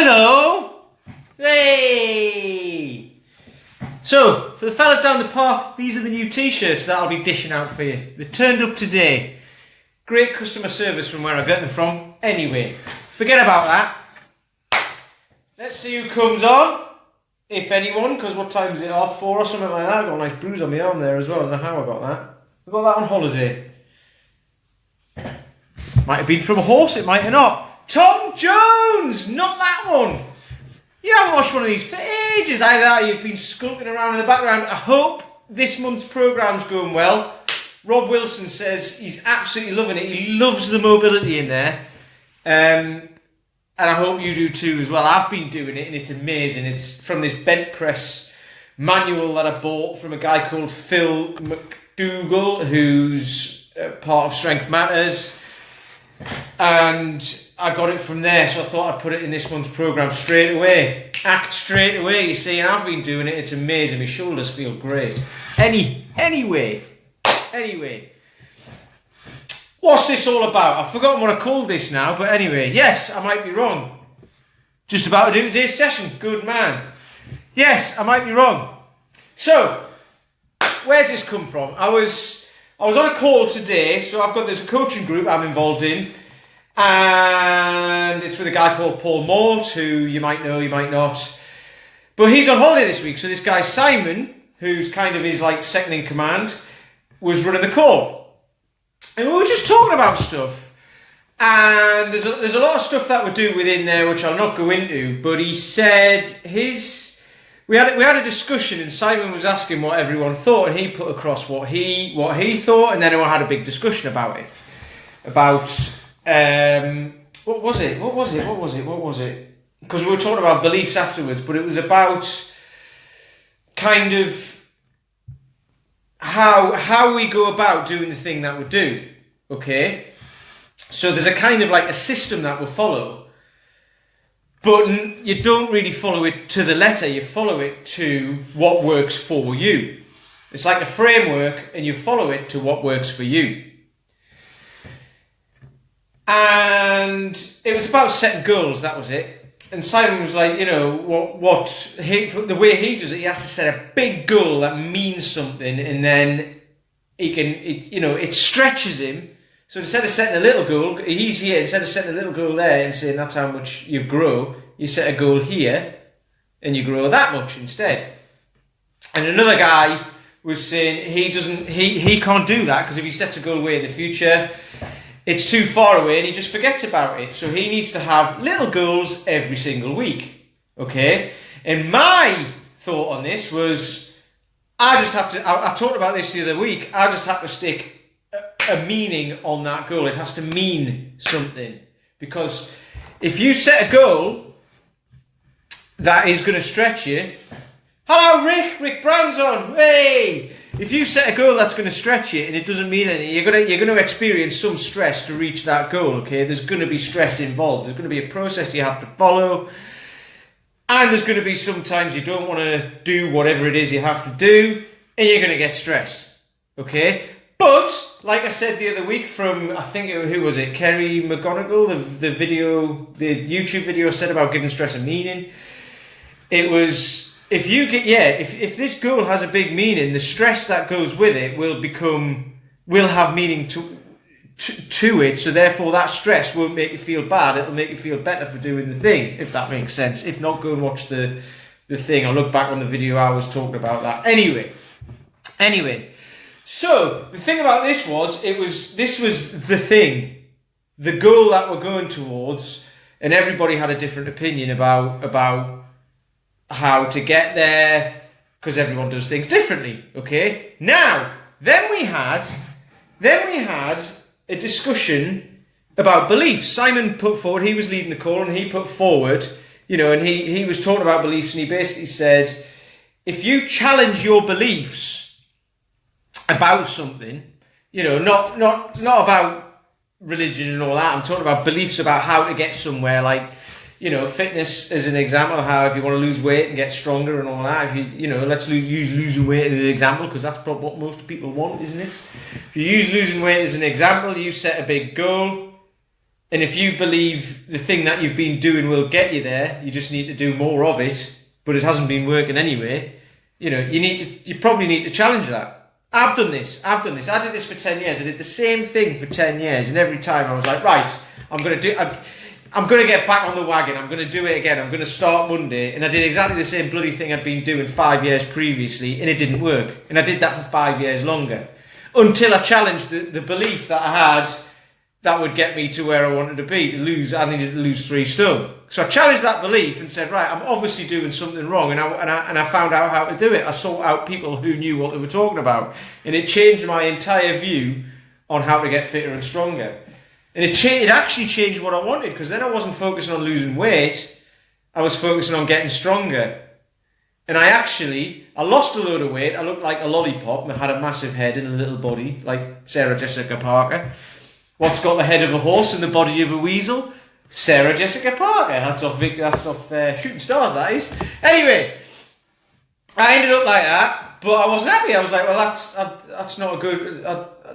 Hello! Hey! So, for the fellas down the park, these are the new t-shirts that I'll be dishing out for you. They turned up today. Great customer service from where I got them from. Anyway, forget about that. Let's see who comes on. If anyone, because what time is it? 4 or something like that. I've got a nice bruise on my arm there as well. I don't know how I got that. I got that on holiday. Might have been from a horse, it might have not. Tom Jones! Not that one! You haven't watched one of these for ages either. You've been skulking around in the background. I hope this month's programme's going well. Rob Wilson says he's absolutely loving it. He loves the mobility in there. And I hope you do too as well. I've been doing it and it's amazing. It's from this bent press manual that I bought from a guy called Phil McDougall, who's part of Strength Matters. And I got it from there, so I thought I'd put it in this month's programme straight away. Act straight away, you see, and I've been doing it, it's amazing, my shoulders feel great. Anyway, what's this all about? I've forgotten what I called this now, but anyway, yes, I might be wrong. Just about to do today's session, good man. Yes, I might be wrong. So, where's this come from? I was on a call today, so there's a coaching group I'm involved in, and it's with a guy called Paul Malt, who you might know, you might not. But he's on holiday this week, so this guy Simon, who's kind of his like second in command, was running the call. And we were just talking about stuff, and there's a lot of stuff that we do within there which I'll not go into, but he said we had a discussion and Simon was asking what everyone thought and he put across what he thought, and then I had a big discussion about it. About what was it? Because we were talking about beliefs afterwards, but it was about kind of how we go about doing the thing that we do. Okay? So there's a kind of like a system that we'll follow. But you don't really follow it to the letter, you follow it to what works for you. It's like a framework and you follow it to what works for you. And it was about setting goals, that was it. And Simon was like, you know, the way he does it, he has to set a big goal that means something, and then it stretches him. So instead of setting a little goal, instead of setting a little goal there and saying that's how much you grow, you set a goal here and you grow that much instead. And another guy was saying he can't do that because if he sets a goal way in the future, it's too far away and he just forgets about it. So he needs to have little goals every single week. Okay? And my thought on this was, I talked about this the other week, I just have to stick a meaning on that goal. It has to mean something, because if you set a goal that is going to stretch you, hello Rick Brown's on, hey! If you set a goal that's going to stretch you and it doesn't mean anything, you're going to experience some stress to reach that goal. Okay, there's going to be stress involved, there's going to be a process you have to follow, and there's going to be sometimes you don't want to do whatever it is you have to do and you're going to get stressed. Okay, but like I said the other week from, I think, who was it? Kerry McGonigal, the YouTube video said about giving stress a meaning. It was, if this goal has a big meaning, the stress that goes with it will have meaning to it, so therefore that stress won't make you feel bad, it'll make you feel better for doing the thing, if that makes sense. If not, go and watch the thing, I'll look back on the video I was talking about that. Anyway. So, the thing about this was the thing, the goal that we're going towards, and everybody had a different opinion about how to get there, because everyone does things differently, okay? Now, then we had a discussion about beliefs. Simon put forward, he was leading the call, and he put forward, and he was talking about beliefs, and he basically said, if you challenge your beliefs about something, not about religion and all that. I'm talking about beliefs about how to get somewhere, like, fitness as an example, how if you want to lose weight and get stronger and all that, let's use losing weight as an example, because that's probably what most people want, isn't it? If you use losing weight as an example, you set a big goal, And if you believe the thing that you've been doing will get you there, you just need to do more of it, but it hasn't been working anyway, you probably need to challenge that. I've done this. I did this for 10 years. I did the same thing for 10 years. And every time I was like, right, I'm going to get back on the wagon. I'm going to do it again. I'm going to start Monday. And I did exactly the same bloody thing I'd been doing 5 years previously, and it didn't work. And I did that for 5 years longer, until I challenged the belief that I had that would get me to where I wanted to be. I needed to lose 3 stone. So I challenged that belief and said, right, I'm obviously doing something wrong. And I found out how to do it. I sought out people who knew what they were talking about. And it changed my entire view on how to get fitter and stronger. And it actually changed what I wanted, because then I wasn't focusing on losing weight. I was focusing on getting stronger. And I lost a load of weight. I looked like a lollipop. I had a massive head and a little body, like Sarah Jessica Parker. What's got the head of a horse and the body of a weasel? Sarah Jessica Parker. That's off Shooting Stars, that is. Anyway, I ended up like that, but I wasn't happy. I was like, well, that's not a good...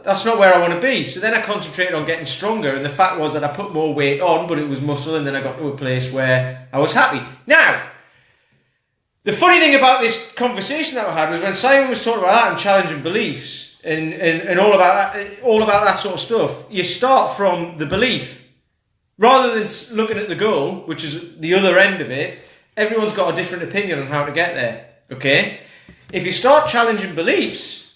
that's not where I want to be. So then I concentrated on getting stronger, and the fact was that I put more weight on, but it was muscle, and then I got to a place where I was happy. Now, the funny thing about this conversation that I had was when Simon was talking about that and challenging beliefs and all about that sort of stuff, you start from the belief. Rather than looking at the goal, which is the other end of it, everyone's got a different opinion on how to get there, okay? If you start challenging beliefs,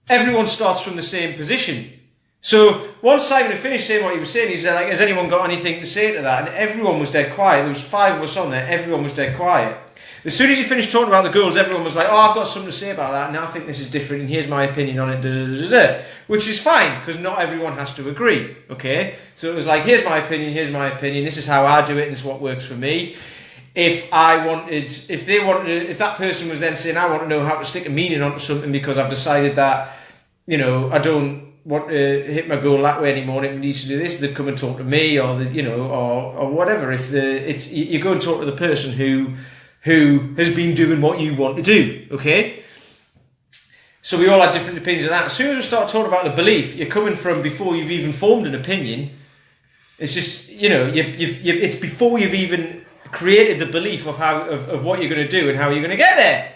everyone starts from the same position. So once Simon had finished saying what he was saying, he said, like, has anyone got anything to say to that? And everyone was dead quiet. There was 5 of us on there. Everyone was dead quiet. As soon as he finished talking about the goals, everyone was like, oh, I've got something to say about that, and I think this is different, and here's my opinion on it, which is fine, because not everyone has to agree, okay? So it was like, here's my opinion, this is how I do it, and this is what works for me. If that person was then saying, I want to know how to stick a meaning onto something because I've decided that, I don't want to hit my goal that way anymore, and it needs to do this, they'd come and talk to me, or whatever. If you go and talk to the person who has been doing what you want to do, okay? So we all had different opinions of that. As soon as we start talking about the belief, you're coming from before you've even formed an opinion. It's just, it's before you've even created the belief of what you're going to do and how you're going to get there.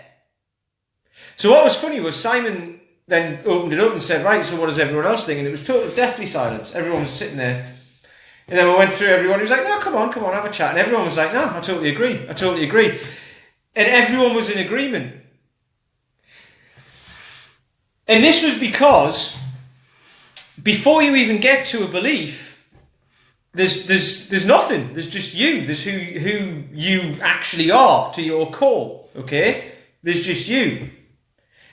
So what was funny was Simon then opened it up and said, right, so what does everyone else think? And it was total deathly silence. Everyone was sitting there. And then we went through everyone. He was like, no, come on, have a chat. And everyone was like, no, I totally agree. And everyone was in agreement. And this was because before you even get to a belief, there's nothing. There's just you. There's who you actually are to your core, okay? There's just you.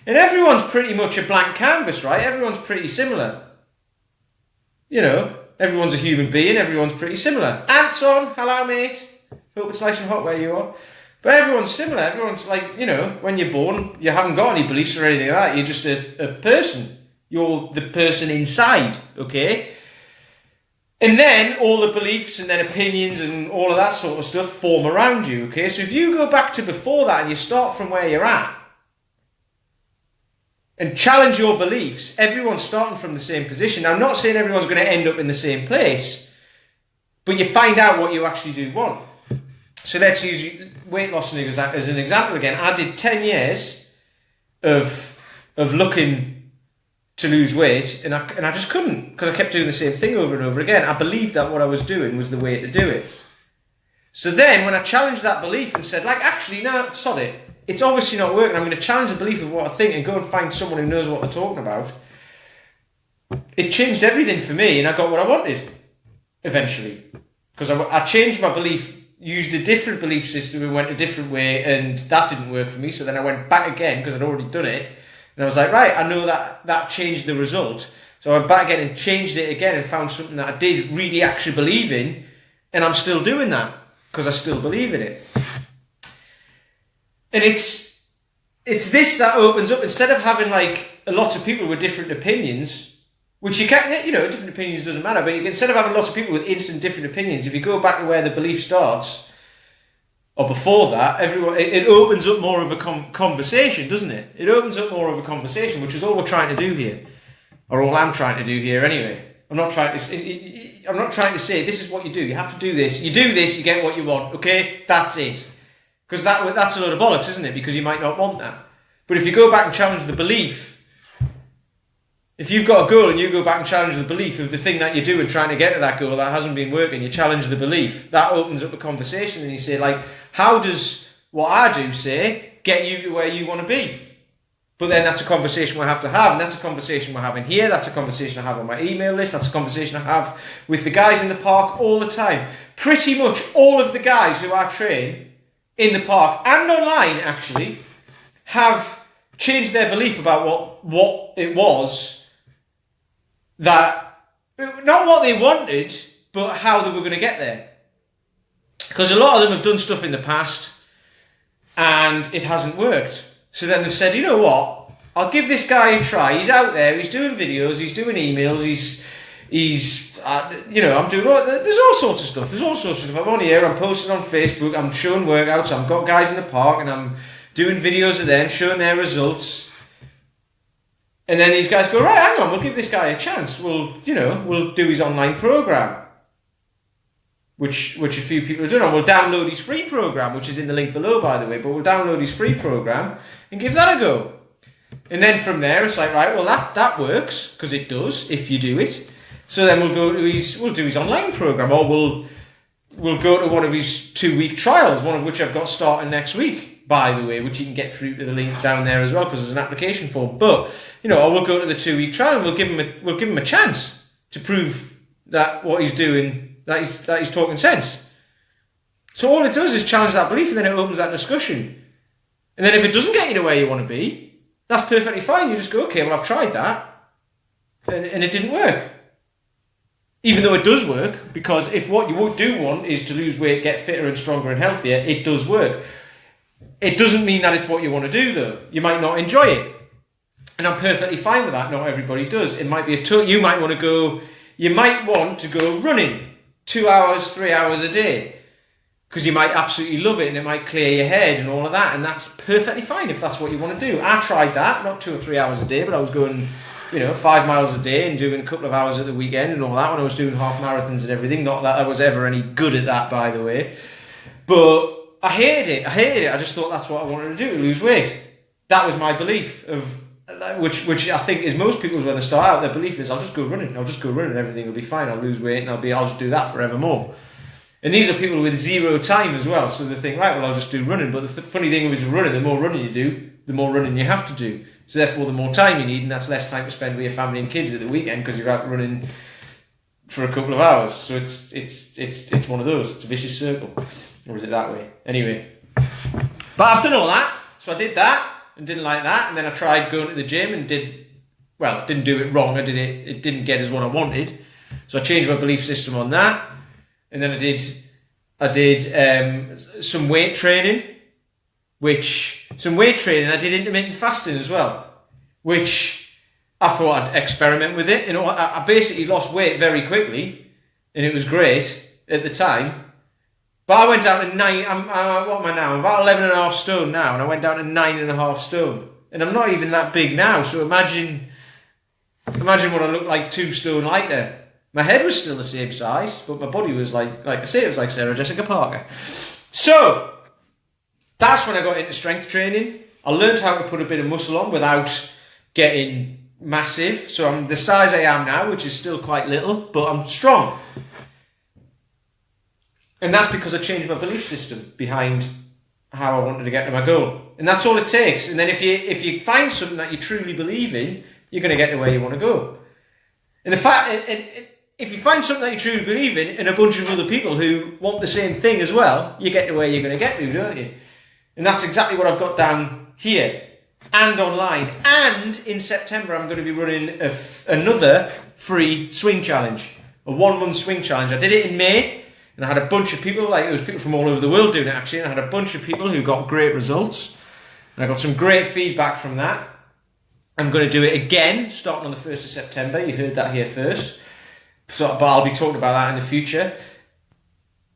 And everyone's pretty much a blank canvas, right? Everyone's pretty similar. Everyone's a human being, everyone's pretty similar. Ants on, hello mate. Hope it's nice and hot where you are. But everyone's similar. Everyone's like, when you're born, you haven't got any beliefs or anything like that. You're just a person. You're the person inside, okay? And then all the beliefs and then opinions and all of that sort of stuff form around you, okay? So if you go back to before that and you start from where you're at and challenge your beliefs, everyone's starting from the same position. Now, I'm not saying everyone's going to end up in the same place, but you find out what you actually do want. So let's use weight loss as an example again. I did 10 years of looking to lose weight, and I just couldn't, because I kept doing the same thing over and over again. I believed that what I was doing was the way to do it. So then when I challenged that belief and said, actually, no, sod it. It's obviously not working. I'm going to challenge the belief of what I think and go and find someone who knows what they're talking about. It changed everything for me, and I got what I wanted eventually. Because I changed my belief, used a different belief system and went a different way, and that didn't work for me. So then I went back again because I'd already done it. And I was like, right, I know that changed the result. So I went back again and changed it again and found something that I did really actually believe in. And I'm still doing that because I still believe in it. And it's this that opens up, instead of having like a lot of people with different opinions, which you can't, different opinions doesn't matter, but instead of having lots of people with instant different opinions, if you go back to where the belief starts, or before that, it opens up more of a conversation, doesn't it? It opens up more of a conversation, which is all we're trying to do here, or all I'm trying to do here anyway. I'm not trying to say this is what you do. You have to do this. You do this, you get what you want. Okay, that's it. Because that's a load of bollocks, isn't it? Because you might not want that. But if you go back and challenge the belief, if you've got a goal and you go back and challenge the belief of the thing that you're doing, trying to get to that goal that hasn't been working, you challenge the belief, that opens up a conversation and you say, like, how does what I do say get you to where you want to be? But then that's a conversation we have to have, and that's a conversation we're having here, that's a conversation I have on my email list, that's a conversation I have with the guys in the park all the time. Pretty much all of the guys who I train in the park, and online actually, have changed their belief about what it was that, not what they wanted, but how they were going to get there. Because a lot of them have done stuff in the past, and it hasn't worked. So then they've said, you know what, I'll give this guy a try. He's out there, he's doing videos, he's doing emails, I'm doing there's all sorts of stuff. I'm on here, I'm posting on Facebook, I'm showing workouts, I've got guys in the park and I'm doing videos of them, showing their results. And then these guys go, right, hang on, we'll give this guy a chance. We'll do his online program. Which a few people have done. And we'll download his free program, which is in the link below, by the way. But we'll download his free program and give that a go. And then from there, it's like, right, well, that works, because it does if you do it. So then we'll do his online program, or we'll go to one of his 2-week trials, one of which I've got starting next week, by the way, which you can get through to the link down there as well, because there's an application form. But or we'll go to the 2-week trial and we'll give him a chance to prove that what he's doing. That he's talking sense. So all it does is challenge that belief, and then it opens that discussion. And then if it doesn't get you to where you want to be, that's perfectly fine. You just go, okay, well, I've tried that, and it didn't work. Even though it does work, because if what you do want is to lose weight, get fitter and stronger and healthier, it does work. It doesn't mean that it's what you want to do, though. You might not enjoy it. And I'm perfectly fine with that. Not everybody does. It might be you might want to go running 2 hours, 3 hours a day, because you might absolutely love it and it might clear your head and all of that, and that's perfectly fine if that's what you want to do. I tried that, not 2 or 3 hours a day, but I was going 5 miles a day and doing a couple of hours at the weekend and all that when I was doing half marathons and everything. Not that I was ever any good at that, by the way, but I hated it. I just thought that's what I wanted to do, to lose weight. That was my belief of which I think is most people's when they start out. Their belief is, I'll just go running, everything will be fine, I'll lose weight and I'll just do that forevermore. And these are people with zero time as well, so they think, right, well, I'll just do running. But the funny thing with running, the more running you do, the more running you have to do. So therefore the more time you need, and that's less time to spend with your family and kids at the weekend, because you're out running for a couple of hours. So it's one of those, it's a vicious circle. Or is it that way? Anyway, but I've done all that, so I did that and didn't like that, and then I tried going to the gym and didn't do it wrong. It didn't get as what I wanted, so I changed my belief system on that, and then I did some weight training. I did intermittent fasting as well, which I thought I'd experiment with it. I basically lost weight very quickly, and it was great at the time. But I went down to 9, what am I now? I'm about 11.5 stone now, and I went down to 9.5 stone. And I'm not even that big now, so imagine what I looked like 2 stone lighter. My head was still the same size, but my body was like I say, it was like Sarah Jessica Parker. So, that's when I got into strength training. I learned how to put a bit of muscle on without getting massive. So I'm the size I am now, which is still quite little, but I'm strong. And that's because I changed my belief system behind how I wanted to get to my goal. And that's all it takes. And then if you find something that you truly believe in, you're going to get to where you want to go. And if you find something that you truly believe in and a bunch of other people who want the same thing as well, you get to where you're going to get to, don't you? And that's exactly what I've got down here and online. And in September, I'm going to be running another free swing challenge, a 1-month swing challenge. I did it in May. And I had a bunch of people, there was people from all over the world doing it actually, and I had a bunch of people who got great results. And I got some great feedback from that. I'm going to do it again, starting on the 1st of September. You heard that here first. But I'll be talking about that in the future,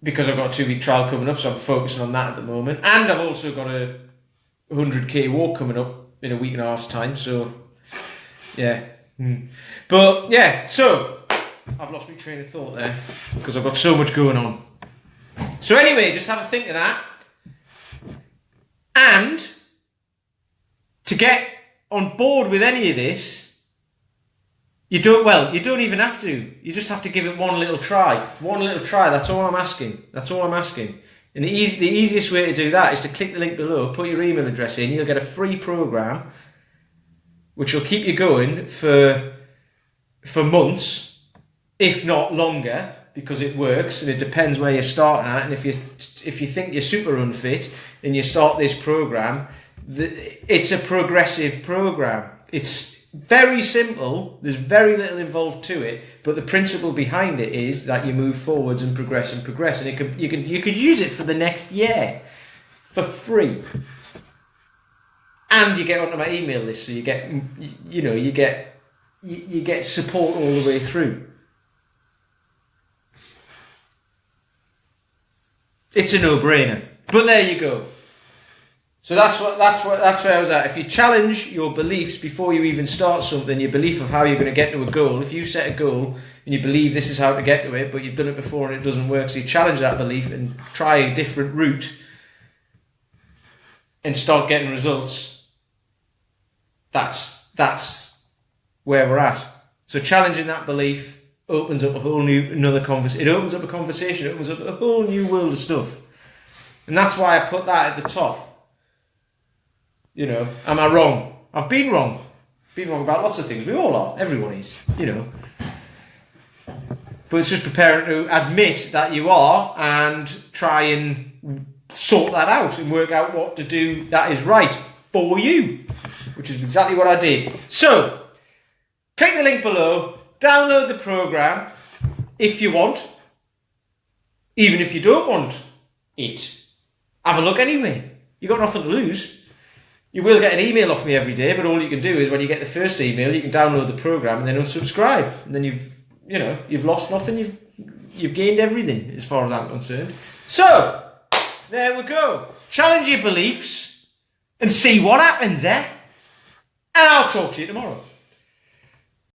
because I've got a 2-week trial coming up, so I'm focusing on that at the moment. And I've also got a 100k walk coming up in a week and a half's time, so yeah. But yeah, so I've lost my train of thought there because I've got so much going on. So anyway, just have a think of that. And to get on board with any of this, you don't even have to. You just have to give it one little try. One little try, that's all I'm asking. That's all I'm asking. And the easiest way to do that is to click the link below, put your email address in, you'll get a free program which will keep you going for months, if not longer, because it works, and it depends where you're starting at. And if you think you're super unfit and you start this program, it's a progressive program. It's very simple. There's very little involved to it, but the principle behind it is that you move forwards and progress, and you could use it for the next year for free. And you get onto my email list, so you get support all the way through. It's a no-brainer. But there you go. So that's where I was at. If you challenge your beliefs before you even start something, your belief of how you're going to get to a goal, if you set a goal and you believe this is how to get to it, but you've done it before and it doesn't work, so you challenge that belief and try a different route and start getting results, that's where we're at. So challenging that belief opens up a whole new, another conversation. It opens up a conversation, it opens up a whole new world of stuff. And that's why I put that at the top. You know, am I wrong? I've been wrong. Been wrong about lots of things. We all are. Everyone is, you know. But it's just preparing to admit that you are and try and sort that out and work out what to do that is right for you, which is exactly what I did. So, click the link below, download the program if you want, even if you don't want it. Have a look anyway. You've got nothing to lose. You will get an email off me every day, but all you can do is when you get the first email, you can download the program and then unsubscribe. And then you've lost nothing, you've gained everything as far as I'm concerned. So, there we go. Challenge your beliefs and see what happens, eh? And I'll talk to you tomorrow.